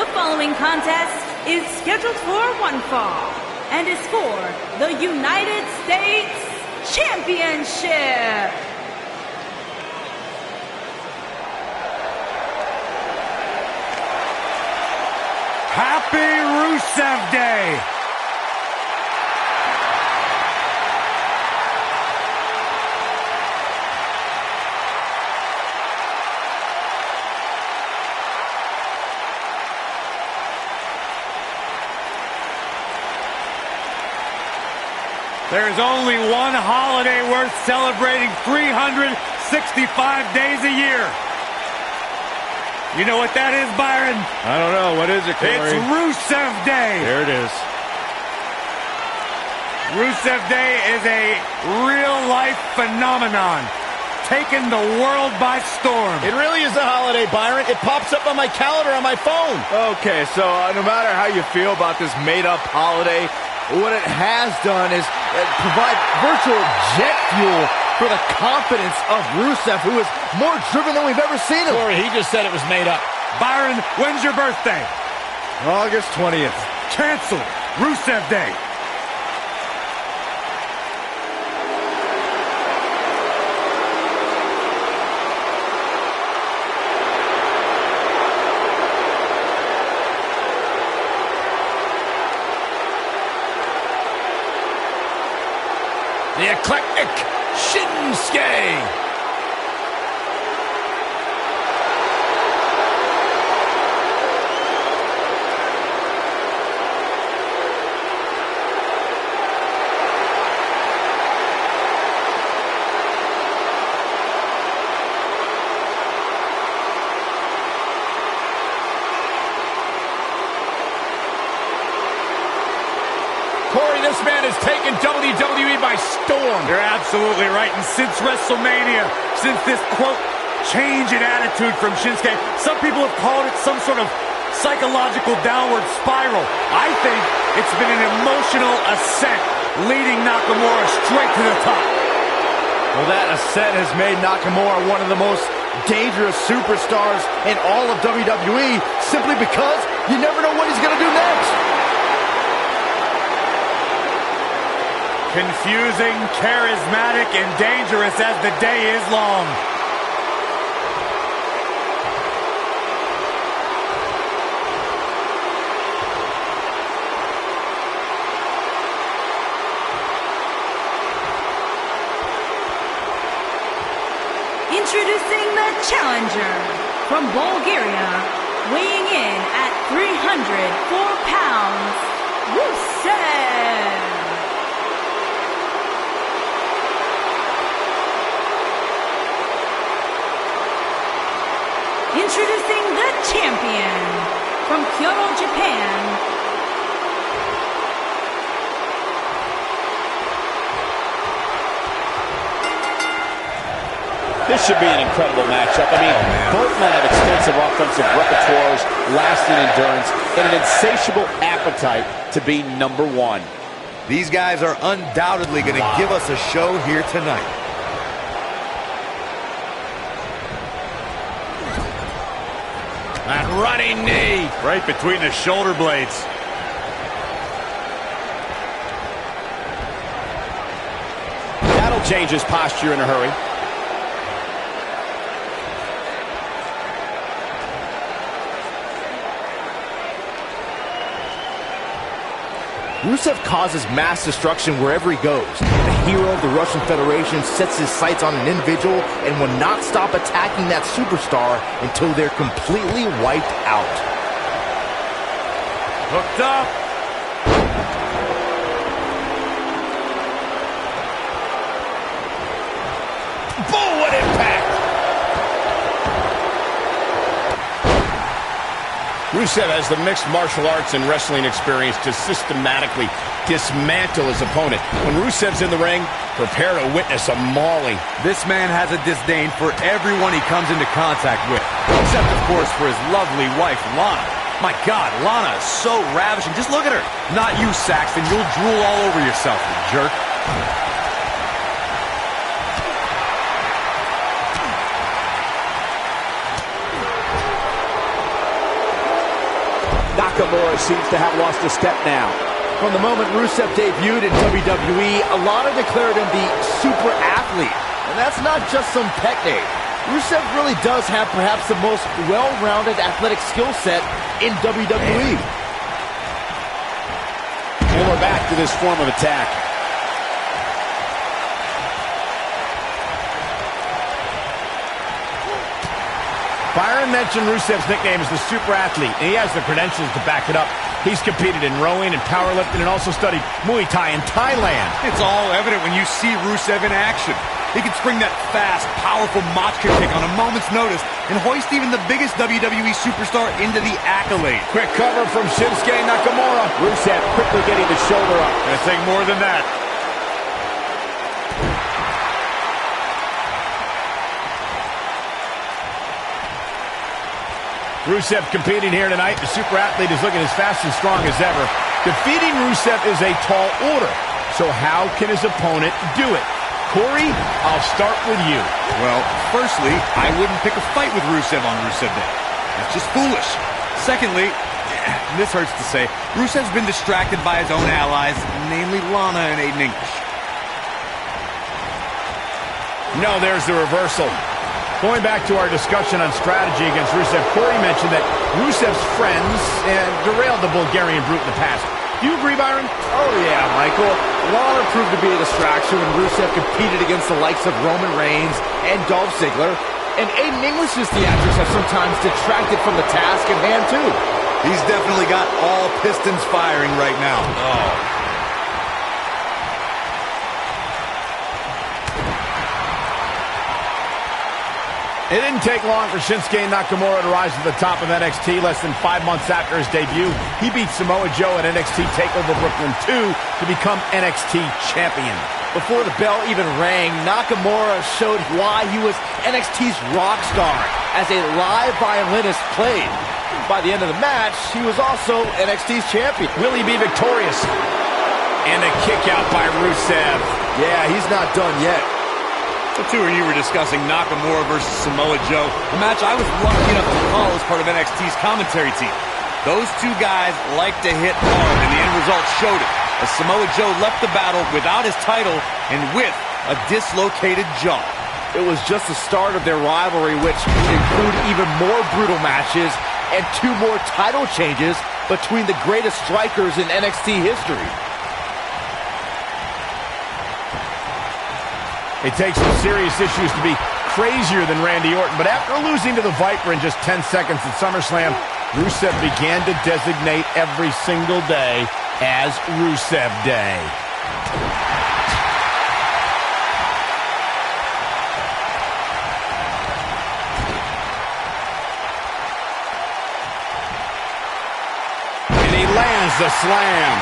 The following contest is scheduled for one fall and is for the United States Championship. Happy Rusev Day! There's only one holiday worth celebrating 365 days a year. You know what that is, Byron? I don't know. What is it, Corey? It's Rusev Day. There it is. Rusev Day is a real-life phenomenon, taking the world by storm. It really is a holiday, Byron. It pops up on my calendar on my phone. Okay, so no matter how you feel about this made-up holiday, what it has done is provide virtual jet fuel for the confidence of Rusev, who is more driven than we've ever seen him. Corey, he just said it was made up. Byron, when's your birthday? August 20th. Canceled. Rusev Day. The eclectic Shinsuka. Corey, this man has taken WWE by storm. You're absolutely right. And since WrestleMania, since this, quote, change in attitude from Shinsuke, some people have called it some sort of psychological downward spiral. I think it's been an emotional ascent leading Nakamura straight to the top. Well, that ascent has made Nakamura one of the most dangerous superstars in all of WWE, simply because you never know what he's going to do next. Confusing, charismatic, and dangerous as the day is long. Introducing the challenger from Bulgaria, weighing in at 304 pounds, Rusev. Introducing the champion from Kyoto, Japan, This should be an incredible matchup. I mean, both men have extensive offensive repertoires, lasting endurance, and an insatiable appetite to be number one. These guys are undoubtedly going to give us a show here tonight. That running knee. Right between the shoulder blades. That'll change his posture in a hurry. Rusev causes mass destruction wherever he goes. The hero of the Russian Federation sets his sights on an individual and will not stop attacking that superstar until they're completely wiped out. Hooked up. Boom, what impact! Rusev has the mixed martial arts and wrestling experience to systematically dismantle his opponent. When Rusev's in the ring, prepare to witness a mauling. This man has a disdain for everyone he comes into contact with, except, of course, for his lovely wife, Lana. My God, Lana is so ravishing. Just look at her. Not you, Saxton. You'll drool all over yourself, you jerk. Nakamura seems to have lost a step now. From the moment Rusev debuted in WWE, Lana declared him the super athlete. And that's not just some pet name. Rusev really does have perhaps the most well-rounded athletic skill set in WWE. And we're back to this form of attack. Byron mentioned Rusev's nickname is the super athlete, and he has the credentials to back it up. He's competed in rowing and powerlifting and also studied Muay Thai in Thailand. It's all evident when you see Rusev in action. He can spring that fast, powerful Machka kick on a moment's notice and hoist even the biggest WWE superstar into the accolade. Quick cover from Shinsuke Nakamura. Rusev quickly getting the shoulder up. Gonna take more than that. Rusev competing here tonight. The super athlete is looking as fast and strong as ever. Defeating Rusev is a tall order. So how can his opponent do it? Corey, I'll start with you. Well, firstly, I wouldn't pick a fight with Rusev on Rusev Day. That's just foolish. Secondly, this hurts to say, Rusev's been distracted by his own allies, namely Lana and Aiden English. No, there's the reversal. Going back to our discussion on strategy against Rusev, Corey mentioned that Rusev's friends derailed the Bulgarian Brute in the past. Do you agree, Byron? Oh yeah, Michael. Lana proved to be a distraction when Rusev competed against the likes of Roman Reigns and Dolph Ziggler. And Aiden English's theatrics have sometimes detracted from the task at hand, too. He's definitely got all pistons firing right now. Oh. It didn't take long for Shinsuke Nakamura to rise to the top of NXT. Less than 5 months after his debut, he beat Samoa Joe at NXT TakeOver Brooklyn 2 to become NXT champion. Before the bell even rang, Nakamura showed why he was NXT's rock star as a live violinist played. By the end of the match, he was also NXT's champion. Will he be victorious? And a kick out by Rusev. Yeah, he's not done yet. The two of you were discussing Nakamura versus Samoa Joe, a match I was lucky enough to call as part of NXT's commentary team. Those two guys like to hit hard, and the end result showed it, as Samoa Joe left the battle without his title and with a dislocated jaw. It was just the start of their rivalry, which would include even more brutal matches and 2 more title changes between the greatest strikers in NXT history. It takes some serious issues to be crazier than Randy Orton, but after losing to the Viper in just 10 seconds at SummerSlam, Rusev began to designate every single day as Rusev Day. And he lands the slam.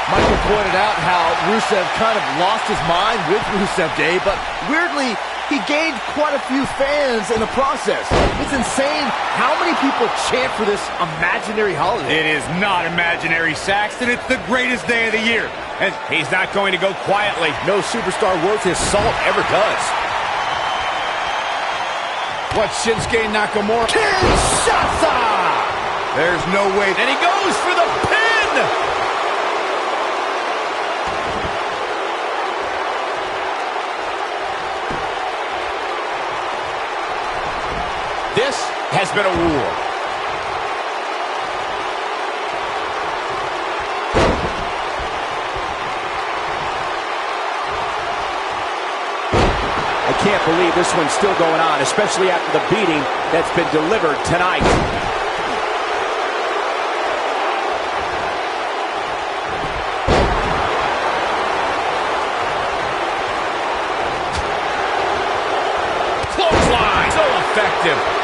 Michael pointed out how Rusev kind of lost his mind with Rusev Day, but weirdly, he gained quite a few fans in the process. It's insane how many people chant for this imaginary holiday. It is not imaginary, Saxton. It's the greatest day of the year. And he's not going to go quietly. No superstar worth his salt ever does. What's Shinsuke Nakamura? Kinshasa! There's no way. And he goes for the pin! This has been a war. I can't believe this one's still going on, especially after the beating that's been delivered tonight. Clothesline! So effective.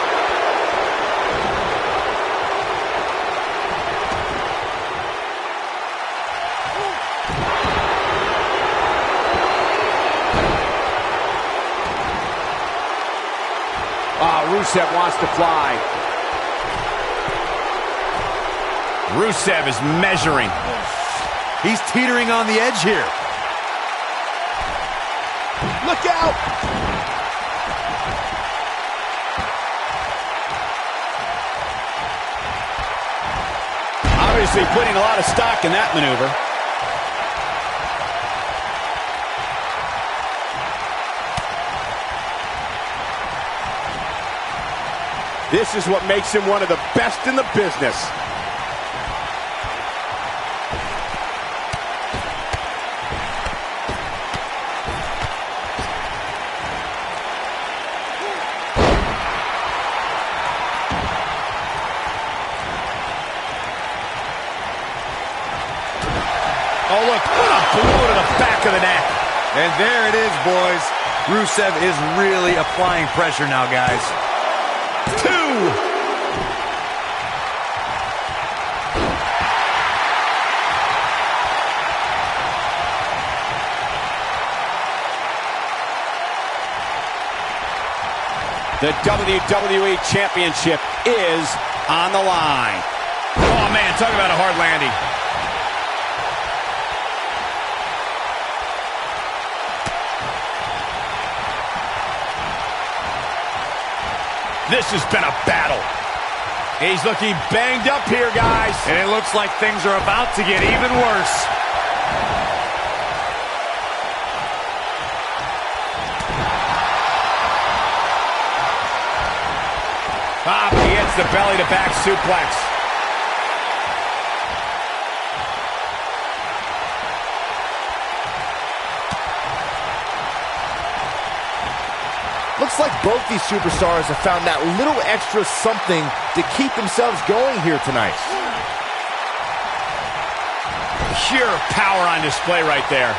Rusev wants to fly. Rusev is measuring. He's teetering on the edge here. Look out! Obviously putting a lot of stock in that maneuver. This is what makes him one of the best in the business. Oh, look, what a blow to the back of the neck. And there it is, boys. Rusev is really applying pressure now, guys. 2. The WWE Championship is on the line. Oh, man, talk about a hard landing. This has been a battle. He's looking banged up here, guys. And it looks like things are about to get even worse. He hits the belly-to-back suplex. Looks like both these superstars have found that little extra something to keep themselves going here tonight. Pure power on display right there.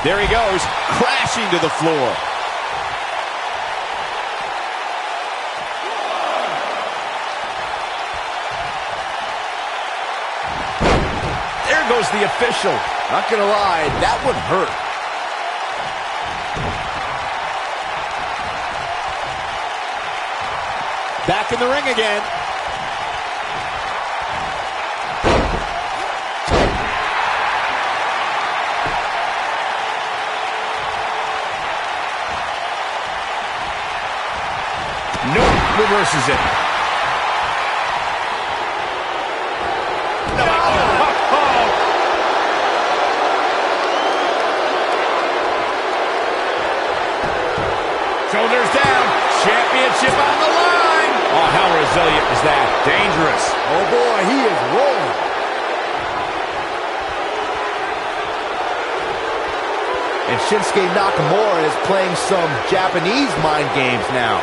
There he goes, crashing to the floor. There goes the official. Not gonna lie, that one hurt. Back in the ring again. Nope, reverses it. Shoulders down, championship on the line. Oh, how resilient is that? Dangerous. Oh boy, he is rolling. And Shinsuke Nakamura is playing some Japanese mind games now.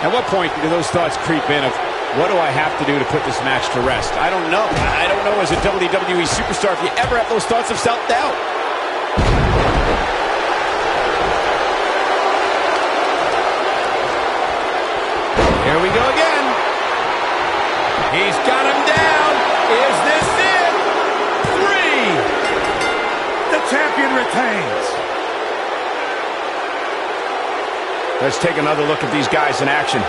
At what point do those thoughts creep in of, what do I have to do to put this match to rest? I don't know. I don't know as a WWE superstar if you ever have those thoughts of self-doubt. Here we go again. He's got him down. Is this it? 3. The champion retains. Let's take another look at these guys in action.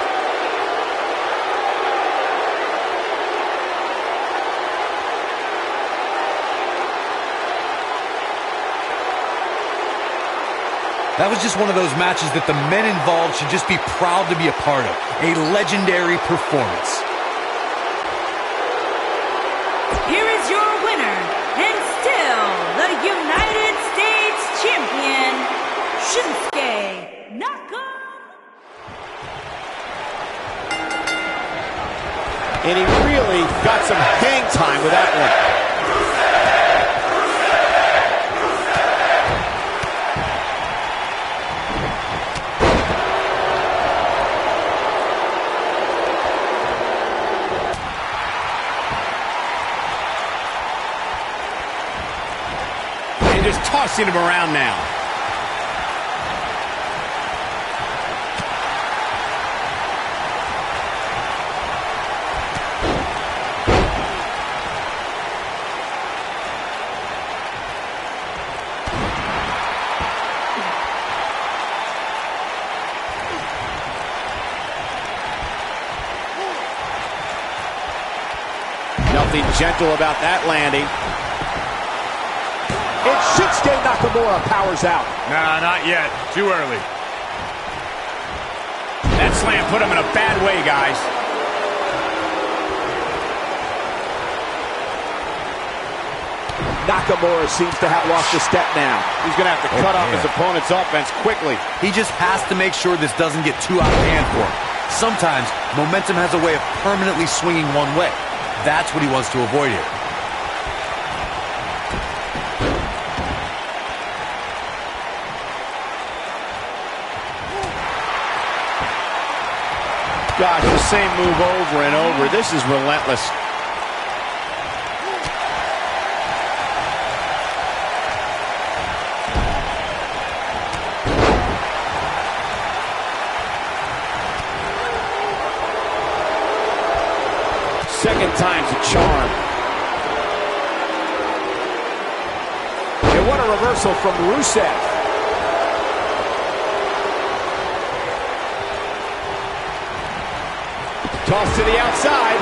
That was just one of those matches that the men involved should just be proud to be a part of. A legendary performance. Here is your winner, and still the United States Champion, Shinsuke Nakamura. And he really got some hang time with that one. Just tossing him around now. Nothing gentle about that landing. and Shinsuke Nakamura powers out. Nah, not yet. Too early. That slam put him in a bad way, guys. Nakamura seems to have lost a step now. He's going to have to cut off his opponent's offense quickly. He just has to make sure this doesn't get too out of hand for him. Sometimes, momentum has a way of permanently swinging one way. That's what he wants to avoid here. Gosh, the same move over and over. This is relentless. Second time's a charm. And what a reversal from Rusev. Toss to the outside.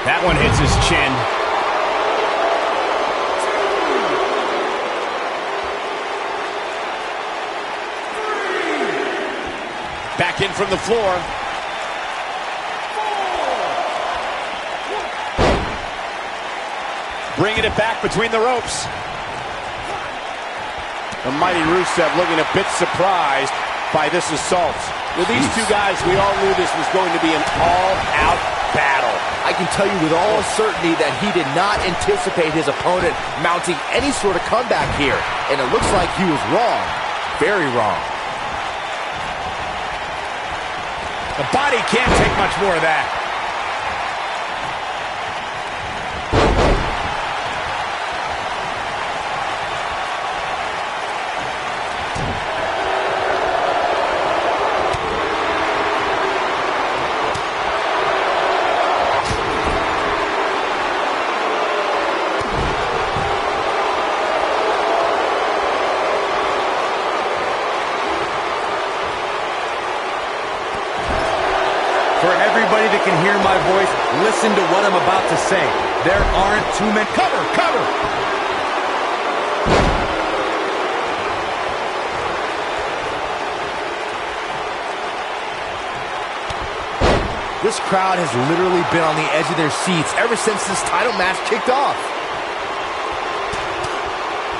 That one hits his chin. Back in from the floor. Bringing it back between the ropes. The mighty Rusev looking a bit surprised by this assault. With these two guys, we all knew this was going to be an all-out battle. I can tell you with all certainty that he did not anticipate his opponent mounting any sort of comeback here. And it looks like he was wrong. Very wrong. The body can't take much more of that. For everybody that can hear my voice, listen to what I'm about to say. There aren't too many. Cover, cover. This crowd has literally been on the edge of their seats ever since this title match kicked off.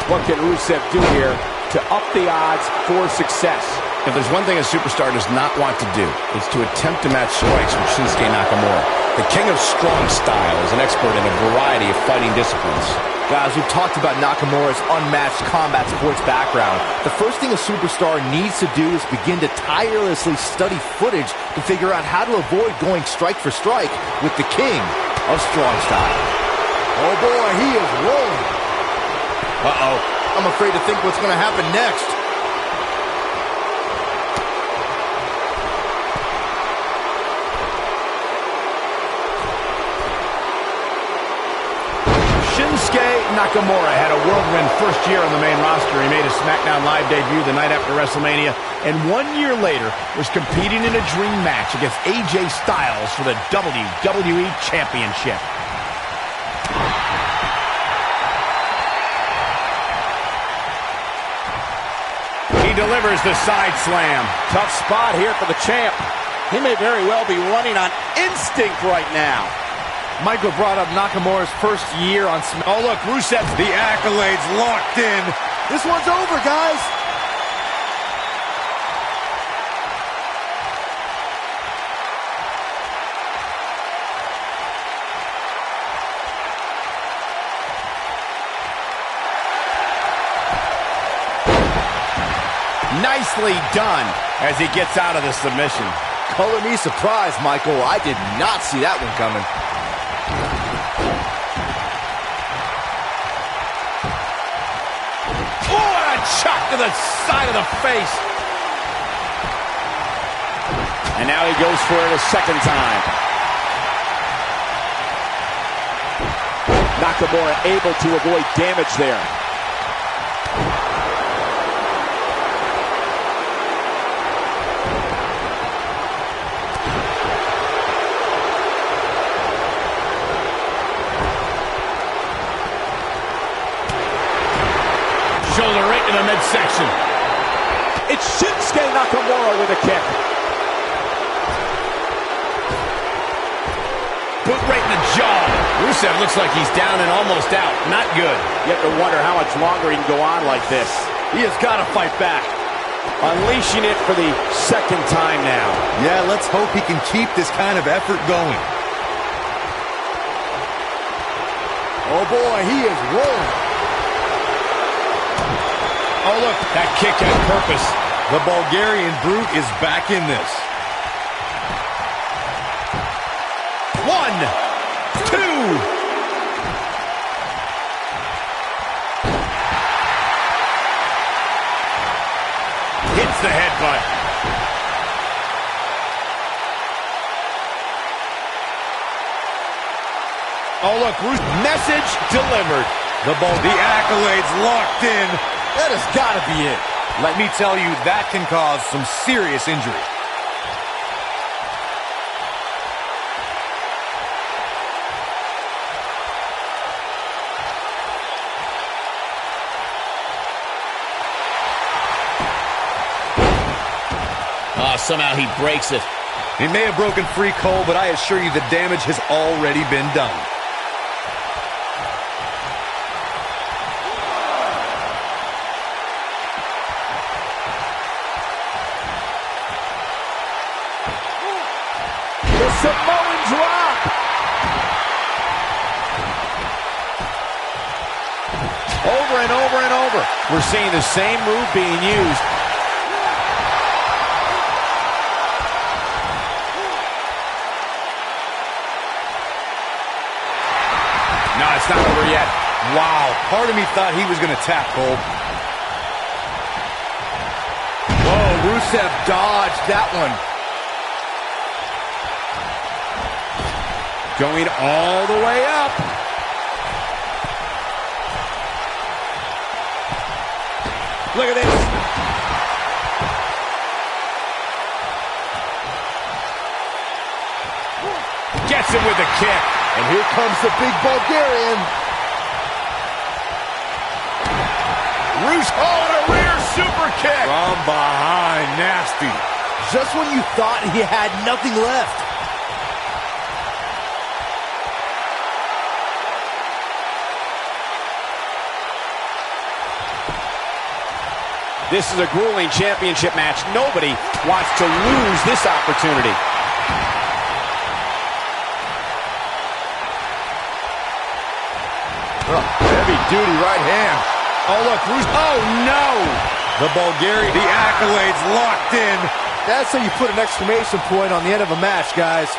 What can Rusev do here to up the odds for success? If there's one thing a superstar does not want to do, it's to attempt to match strikes with Shinsuke Nakamura. The king of strong style is an expert in a variety of fighting disciplines. Guys, we've talked about Nakamura's unmatched combat sports background. The first thing a superstar needs to do is begin to tirelessly study footage to figure out how to avoid going strike for strike with the king of strong style. Oh boy, he is rolling. Uh-oh. I'm afraid to think what's going to happen next. Shinsuke Nakamura had a whirlwind first year on the main roster. He made his SmackDown Live debut the night after WrestleMania, and 1 year later was competing in a dream match against AJ Styles for the WWE Championship. He delivers the side slam. Tough spot here for the champ. He may very well be running on instinct right now. Michael brought up Nakamura's first year on SmackDown. Oh, look, Rusev. The accolades locked in. This one's over, guys. Nicely done as he gets out of the submission. Color me surprised, Michael. I did not see that one coming. Oh, and a chop to the side of the face. And now he goes for it a second time. Nakamura able to avoid damage there. midsection. It's Shinsuke Nakamura with a kick. Boot right in the jaw. Rusev looks like he's down and almost out. Not good. You have to wonder how much longer he can go on like this. He has got to fight back. Unleashing it for the second time now. Yeah, let's hope he can keep this kind of effort going. Oh boy, he is rolling. Oh look, that kick had purpose. The Bulgarian Brute is back in this. 1, 2. Hits the headbutt. Oh, look, message delivered. The accolades locked in. That has got to be it. Let me tell you, that can cause some serious injury. Somehow he breaks it. He may have broken free, Cole, but I assure you the damage has already been done. The Samoan drop. Over and over and over. We're seeing the same move being used. No, it's not over yet. Wow, part of me thought he was going to tap, Cole. Whoa, Rusev dodged that one. Going all the way up. Look at this. Gets him with a kick. And here comes the big Bulgarian. Rusev, oh, and a rear super kick. From behind, nasty. Just when you thought he had nothing left. This is a grueling championship match. Nobody wants to lose this opportunity. Heavy-duty right hand. Oh, look, oh, no. The Bulgarian, the accolades locked in. That's how you put an exclamation point on the end of a match, guys.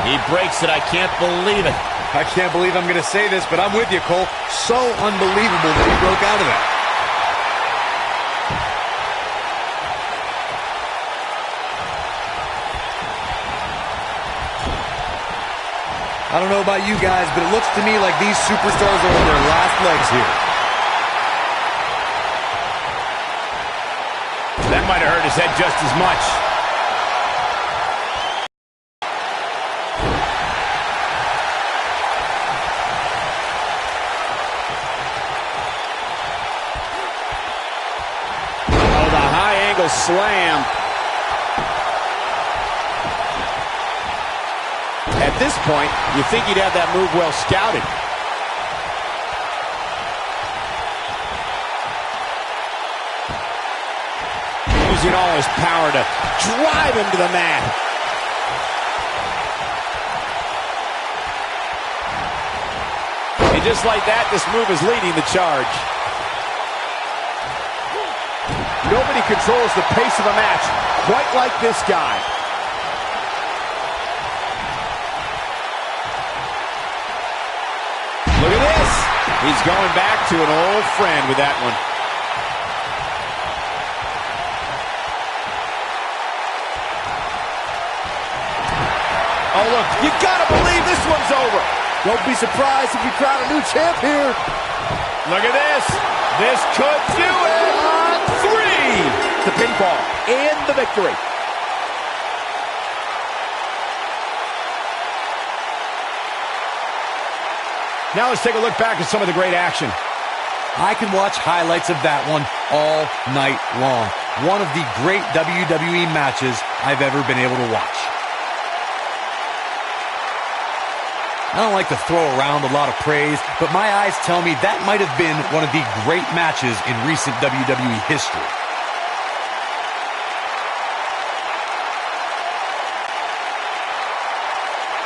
He breaks it. I can't believe it. I can't believe I'm going to say this, but I'm with you, Cole. So unbelievable that he broke out of that. I don't know about you guys, but it looks to me like these superstars are on their last legs here. That might have hurt his head just as much. Oh, the high-angle slam. At this point, you think he'd have that move well scouted. Using all his power to drive him to the mat. And just like that, this move is leading the charge. Nobody controls the pace of a match quite like this guy. Look at this. He's going back to an old friend with that one. Oh, look, you gotta believe this one's over. Don't be surprised if we crown a new champ here. Look at this. This could do it. On 3. The pinfall and the victory. Now let's take a look back at some of the great action. I can watch highlights of that one all night long. One of the great WWE matches I've ever been able to watch. I don't like to throw around a lot of praise, but my eyes tell me that might have been one of the great matches in recent WWE history.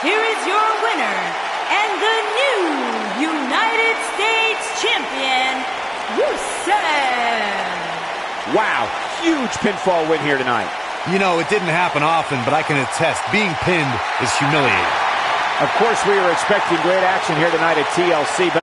Here is your winner, and the new United States Champion, Rusev. Wow, huge pinfall win here tonight. You know, it didn't happen often, but I can attest, being pinned is humiliating. Of course, we were expecting great action here tonight at TLC, but